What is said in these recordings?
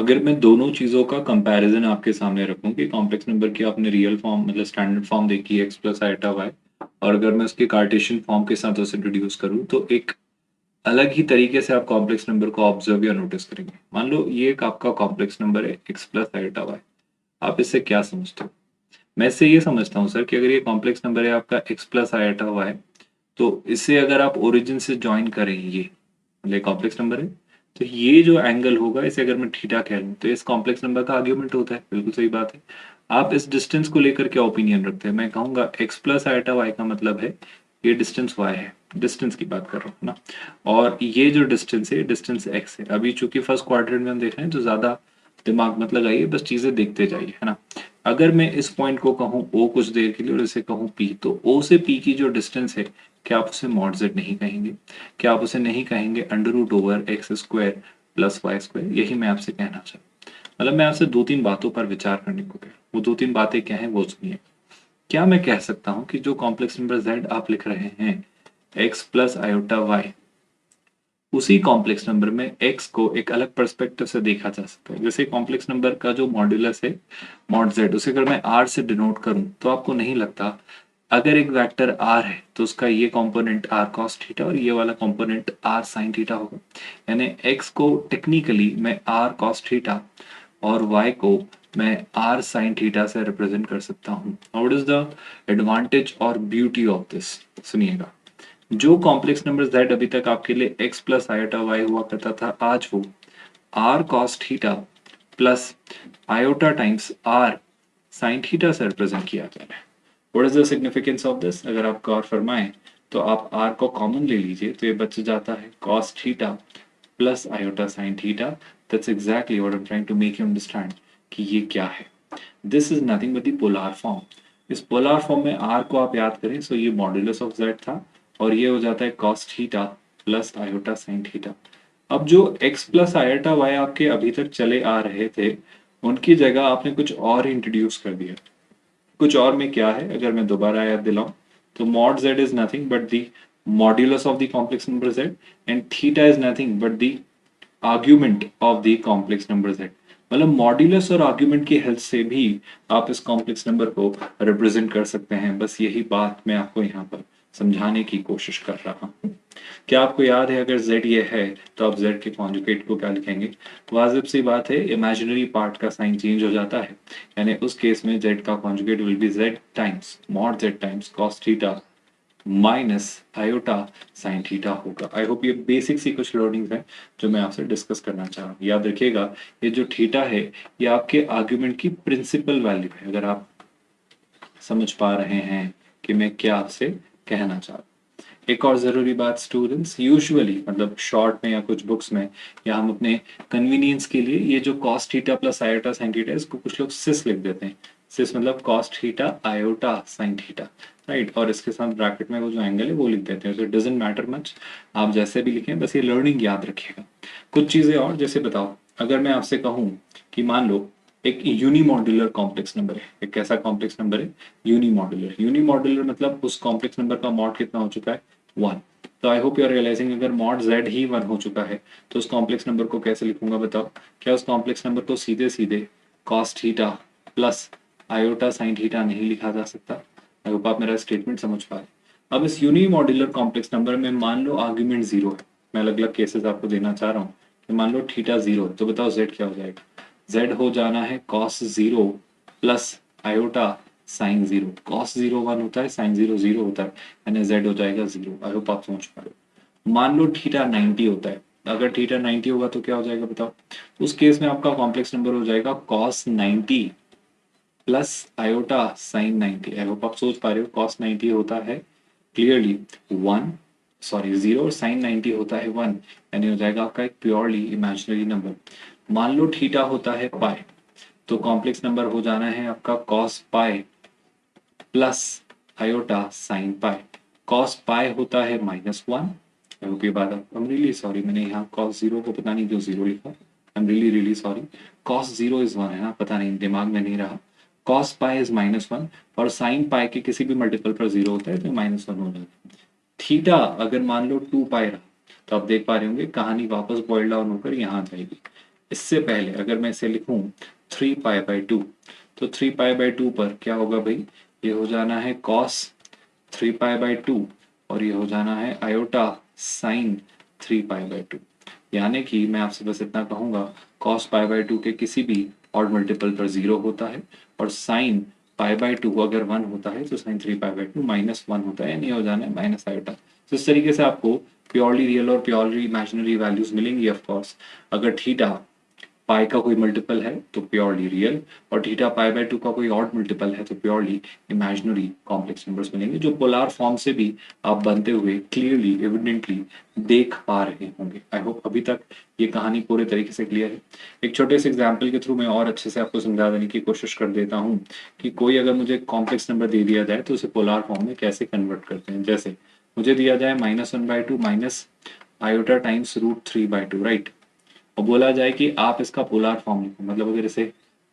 अगर मैं दोनों चीज़ों का कंपैरिज़न आपके सामने रखूँ कि कॉम्प्लेक्स नंबर की आपने रियल फॉर्म मतलब स्टैंडर्ड फॉर्म देखी है एक्स प्लस आइटा वाई, और अगर मैं उसके कार्टेशियन फॉर्म के साथ उसे इंट्रोड्यूस करूँ तो एक अलग ही तरीके से आप कॉम्प्लेक्स नंबर को ऑब्जर्व या नोटिस करेंगे। मान लो ये एक आपका कॉम्प्लेक्स नंबर है एक्स प्लस आइटा वाई। आप इससे क्या समझते हो? मैं इससे ये समझता हूँ सर कि अगर ये कॉम्प्लेक्स नंबर है आपका एक्स प्लस आइटा वाई, तो इसे अगर आप ओरिजिन से ज्वाइन करें, ये मतलब कॉम्प्लेक्स नंबर है, तो ये जो एंगल होगा इसे अगर मैं थीटा कह लूं तो इस कॉम्प्लेक्स नंबर का आर्ग्यूमेंट होता है। बिल्कुल सही बात है। आप इस डिस्टेंस को लेकर क्या ओपिनियन रखते हैं? मैं कहूंगा एक्स प्लस आइटा वाई का मतलब है ये डिस्टेंस वाई है, डिस्टेंस की बात कर रहा हूँ ना, और ये जो डिस्टेंस है डिस्टेंस एक्स है। अभी चूंकि फर्स्ट क्वाड्रेंट में हम देख रहे हैं तो ज्यादा दिमाग मत लगाइए, बस चीजें देखते जाइए, है ना। अगर मैं इस पॉइंट को कहूँ ओ कुछ देर के लिए और इसे कहूँ पी, तो ओ से पी की जो डिस्टेंस है, क्या आप उसे मॉड जेड नहीं कहेंगे? क्या आप उसे नहीं कहेंगे under root over X square plus Y square? यही मैं आपसे कहना चाहता हूँ। मतलब मैं आपसे दो तीन बातों पर विचार करने को कह, वो दो तीन बातें क्या है वो सुनिए। क्या मैं कह सकता हूँ कि जो कॉम्प्लेक्स नंबर z आप लिख रहे हैं x प्लस आयोटा वाई, उसी कॉम्प्लेक्स नंबर में x को एक अलग पर्सपेक्टिव से देखा जा सकता है। जैसे कॉम्प्लेक्स नंबर का जो मॉड्यूलस है मॉड z, उसे अगर मैं r से डिनोट करूं तो आपको नहीं लगता अगर एक वेक्टर r है तो उसका ये कंपोनेंट r cos थीटा और ये वाला कंपोनेंट r sin थीटा होगा? यानी x को टेक्निकली मैं r cos थीटा और y को मैं r sin थीटा से रिप्रेजेंट कर सकता हूँ। व्हाट इज द एडवांटेज और ब्यूटी ऑफ दिस? सुनिएगा, जो कॉम्प्लेक्स नंबर z अभी तक आपके लिए x प्लस आयोटा वाई हुआ करता था, आज वो r cos theta plus iota times r sin theta से रिप्रेजेंट किया जा रहा है। What is the significance of this? अगर आप गौर फरमाएं तो आप r को कॉमन ले लीजिए तो ये बच जाता है cos theta plus iota sin theta. That's exactly what I am trying to make you understand कि ये क्या है। This is nothing but the polar form. इस पोलर फॉर्म में r को आप याद करें, सो ये मॉड्यूलस ऑफ z था और ये हो जाता है cos theta plus iota sin theta. अब जो x प्लस आयोटा y आपके अभी तक चले आ रहे थे, उनकी जगह आपने कुछ और इंट्रोड्यूस कर दिया। कुछ और में क्या है, अगर मैं दोबारा याद दिलाऊं तो mod z is nothing but the modulus of the complex number z, and theta is nothing but the argument of the complex number z। मतलब मॉड्यूलस और आर्ग्यूमेंट की हेल्प से भी आप इस कॉम्प्लेक्स नंबर को रिप्रेजेंट कर सकते हैं। बस यही बात मैं आपको यहाँ पर समझाने की कोशिश कर रहा हूँ। क्या आपको याद है अगर z ये है तो आप z के कॉन्जुगेट को क्या लिखेंगे? वाजिब सी बात है, इमेजिनरी पार्ट का साइन चेंज हो जाता है, यानी उस केस में z का conjugate will be z times mod z times cos theta minus iota sine theta होगा। आई होप ये बेसिक सी कुछ लर्निंग्स हैं जो मैं आपसे डिस्कस करना चाह रहा हूँ। याद रखिएगा, ये जो थीटा है ये आपके आर्ग्यूमेंट की प्रिंसिपल वैल्यू है, अगर आप समझ पा रहे हैं कि मैं क्या आपसे कहना चाह रहा हूँ। एक और जरूरी बात स्टूडेंट्स, यूजुअली मतलब शॉर्ट में या कुछ बुक्स में या हम अपने कन्वीनियंस के लिए ये जो cos theta plus iota sine theta, इसको कुछ लोग सिस लिख देते हैं। सिस मतलब cos theta iota sine theta, right, और इसके साथ ब्रैकेट में वो जो एंगल है वो लिख देते हैं। So it doesn't matter much, आप जैसे भी लिखें, बस ये लर्निंग याद रखिएगा। कुछ चीजें और, जैसे बताओ अगर मैं आपसे कहूँ कि मान लो एक यूनिमॉड्यूलर कॉम्प्लेक्स नंबर है। एक कैसा कॉम्प्लेक्स नंबर है? यूनिमॉड्यूलर। यूनिमॉड्यूलर मतलब उस कॉम्प्लेक्स नंबर का मॉड कितना हो चुका है? 1। तो I hope you are realising अगर मॉड z ही 1 हो चुका है तो उस कॉम्प्लेक्स नंबर को कैसे लिखूंगा बताओ? क्या उस कॉम्प्लेक्स नंबर को सीधे सीधे cos theta plus iota sine theta नहीं लिखा जा सकता? आई होप आप मेरा स्टेटमेंट समझ पा रहे। अब इस यूनिमॉड्यूलर कॉम्प्लेक्स नंबर में मान लो आर्ग्यूमेंट 0 है। मैं अलग अलग केसेस आपको देना चाह रहा हूँ कि मान लो थीटा 0 है, तो बताओ z क्या हो जाएगा? z हो जाना है cos 0 plus iota sign 0। cos 0 1 होता है, साइन 0 0 होता है, यानी z हो जाएगा 0। आई होप आप समझ पा रहे हो। मान लो थीटा 90 होता है, अगर थीटा 90 होगा तो क्या हो जाएगा बताओ? उस केस में आपका कॉम्प्लेक्स नंबर हो जाएगा cos 90 plus iota sign 90। I hope आप सोच पा रहे हो, cos 90 होता है क्लियरली 1, सॉरी 0, और साइन 90 होता है 1, यानी हो जाएगा आपका एक प्योरली इमेजिनरी नंबर। मान लो थीटा होता है पाई, तो कॉम्प्लेक्स नंबर हो जाना है आपका cos pi plus iota sine pi. cos पाई होता है -1। आई होप ये बात, आई एम रियली सॉरी, मैंने यहाँ cos 0 को पता नहीं क्यों 0 लिखा। I am really really sorry. cos 0 is 1 है ना, पता नहीं दिमाग में नहीं रहा। cos पाई इज -1 और साइन पाई के किसी भी मल्टीपल पर 0 होता है तो -1 हो जाता है। थीटा अगर मान लो 2 पाई रहा तो आप देख पा रहे होंगे कहानी वापस बॉइल डाउन होकर यहाँ आ जाएगी। इससे पहले अगर मैं इसे लिखूं 3 पाई बाई 2, तो 3 पाई बाई 2 पर क्या होगा भाई, ये हो जाना है कॉस 3 पाई बाई 2 और ये हो जाना है आयोटा साइन 3 पाई बाई 2। यानी कि मैं आपसे बस इतना कहूंगा, कॉस पाई बाई 2 के किसी भी ऑड मल्टीपल पर 0 होता है, और साइन पाई बाई 2 अगर 1 होता है तो साइन 3 पाई बाई 2 -1 होता है, यानी हो जाना है माइनस आयोटा। तो इस तरीके से आपको प्योरली रियल और प्योरली इमेजिनरी वैल्यूज मिलेंगी। ऑफ कोर्स अगर थीटा पाई का कोई मल्टीपल है तो प्योरली रियल, और थीटा पाई बाई 2 का कोई ऑड मल्टीपल है तो प्योरली इमेजिनरी कॉम्प्लेक्स नंबर्स मिलेंगे, जो पोलार फॉर्म से भी आप बनते हुए क्लियरली एविडेंटली देख पा रहे होंगे। आई होप अभी तक ये कहानी पूरे तरीके से क्लियर है। एक छोटे से एग्जाम्पल के थ्रू मैं और अच्छे से आपको समझा देने की कोशिश कर देता हूँ कि कोई अगर मुझे कॉम्प्लेक्स नंबर दे दिया जाए तो उसे पोलार फॉर्म में कैसे कन्वर्ट करते हैं। जैसे मुझे दिया जाए -1/2 माइनस आयोटा टाइम्स √3/2, राइट। और बोला जाए कि आप इसका पोलार फॉर्म लिखो, मतलब अगर इसे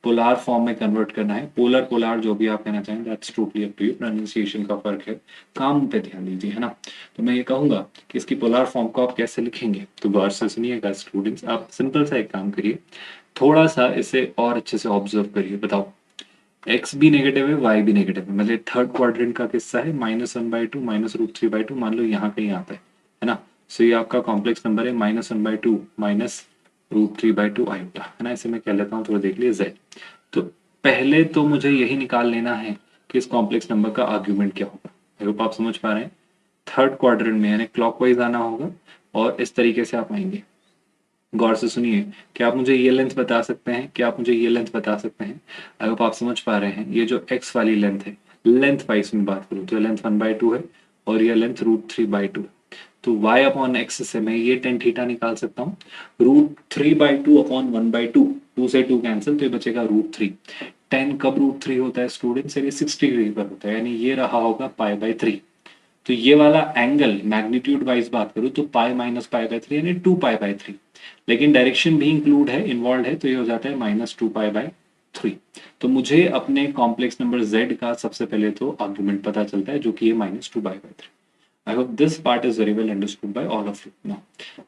पोलार फॉर्म में कन्वर्ट करना है, पोलर पोलार जो भी आप कहना चाहें, that's totally up to you, pronunciation का फर्क है, काम पे ध्यान दीजिए, है ना। तो मैं ये कहूंगा कि इसकी पोलार फॉर्म को आप कैसे लिखेंगे, तो गौर से सुनिएगा स्टूडेंट्स। आप सिंपल सा एक काम करिए, थोड़ा सा इसे और अच्छे से ऑब्जर्व करिए। बताओ, एक्स भी नेगेटिव है, वाई भी नेगेटिव है, मतलब थर्ड क्वाड्रेंट का किस्सा है, -1/2 -√3/2 मान लो यहाँ कहीं आता है ना। सो ये आपका कॉम्प्लेक्स नंबर है -1/2 -√3/2 आयोटा, है ना। इसे मैं कह लेता हूँ, थोड़ा देख लिए जेड। तो पहले तो मुझे यही निकाल लेना है कि इस कॉम्प्लेक्स नंबर का आर्ग्यूमेंट क्या होगा। आई होप आप समझ पा रहे हैं। थर्ड क्वाड्रेंट में यानी क्लॉकवाइज आना होगा, और इस तरीके से आप आएंगे। गौर से सुनिए, क्या आप मुझे ये लेंथ बता सकते हैं, क्या आप मुझे ये लेंथ बता सकते हैं। आई होप आप समझ पा रहे हैं। ये जो एक्स वाली लेंथ है, लेंथ वाइज में बात करूँ तो लेंथ 1/2 है, और ये लेंथ √3/2 है। तो y अपॉन एक्स से मैं ये टेन थीटा निकाल सकता हूँ। √3/2 अपॉन 1/2, 2 से 2 कैंसिल, तो ये बचेगा √3। 10 कब √3 होता है स्टूडेंट्स, ये 60 डिग्री पर होता है, यानी ये रहा होगा पाई/3। तो ये वाला एंगल मैग्नीट्यूड वाइज बात करूं तो पाई माइनस पाई/3 यानी 2 पाई/3, लेकिन डायरेक्शन भी इंक्लूड है, इन्वॉल्व है, तो ये हो जाता है -2 पाई/3। तो मुझे अपने कॉम्प्लेक्स नंबर z का सबसे पहले तो आर्गुमेंट पता चलता है, जो कि है -2 पाई/3। I hope this part is very well understood by all of you. Now,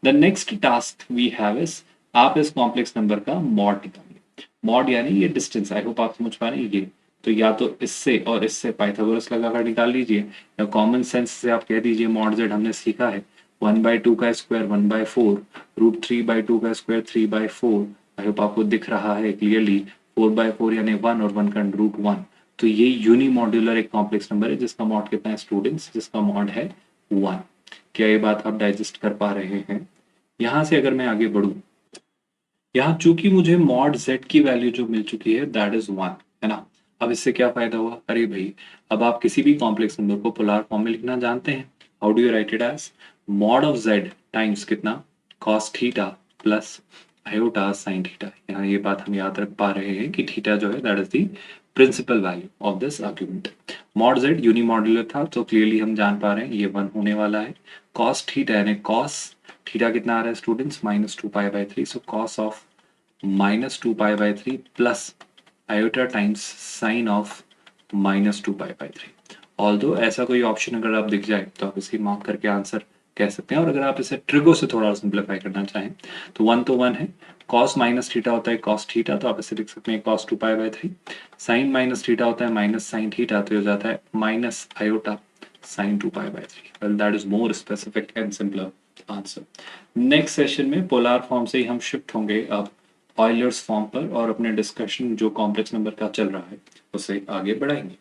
the next task we have is आप इस कॉम्प्लेक्स नंबर का मॉड निकालिए। मॉड यानी ये डिस्टेंस, आई होप आप समझ पा रहे हैं। ये तो या तो इससे और इससे पाइथागोरस लगाकर निकाल लीजिए, या कॉमन सेंस से आप कह दीजिए मॉड जेड हमने सीखा है 1/2 का स्क्वायर 1/4, √3/2 का स्क्वायर 3/4। आई होप आपको दिख रहा है क्लियरली, 4/4 यानी 1 और 1 का √1। तो ये यूनिमॉड्यूलर एक कॉम्प्लेक्स नंबर है जिसका मॉड कितना है स्टूडेंट्स, जिसका मॉड है 1। क्या ये बात आप डाइजेस्ट कर पा रहे हैं। यहां से अगर मैं आगे बढ़ूं, यहाँ चूंकि मुझे मॉड z की वैल्यू जो मिल चुकी है दैट इज 1, है ना। अब इससे क्या फायदा हुआ, अरे भाई अब आप किसी भी कॉम्प्लेक्स नंबर को पोलार फॉर्म में लिखना जानते हैं। How do you write it as mod of z times कितना, cos theta plus iota sine theta. यहाँ ये बात हम याद रख पा रहे हैं कि थीटा जो है that is the principal value of this argument. Mod z unimodular था तो क्लियरली हम जान पा रहे हैं ये 1 होने वाला है। cos थीटा यानी cos थीटा कितना आ रहा है स्टूडेंट्स, -2 पाई/3। सो cos ऑफ -2 पाई/3 plus iota times sine of -2 पाई/3। ऑल्दो ऐसा कोई ऑप्शन अगर आप दिख जाए तो आप इसे मार्क करके आंसर कह सकते हैं, और अगर आप इसे ट्रिगो से थोड़ा सिंप्लीफाई करना चाहें तो 1 तो 1 है, cos माइनस थीटा होता है cos थीटा, तो आप इसे लिख सकते हैं cos 2 पाई/3। साइन माइनस थीटा होता है माइनस साइन थीटा, तो हो जाता है माइनस आयोटा साइन 2 पाई/3। Well that is more specific and simpler answer. Next session में पोलार फॉर्म से ही हम शिफ्ट होंगे अब ऑयलर्स फॉर्म पर, और अपने डिस्कशन जो कॉम्प्लेक्स नंबर का चल रहा है उसे आगे बढ़ाएंगे।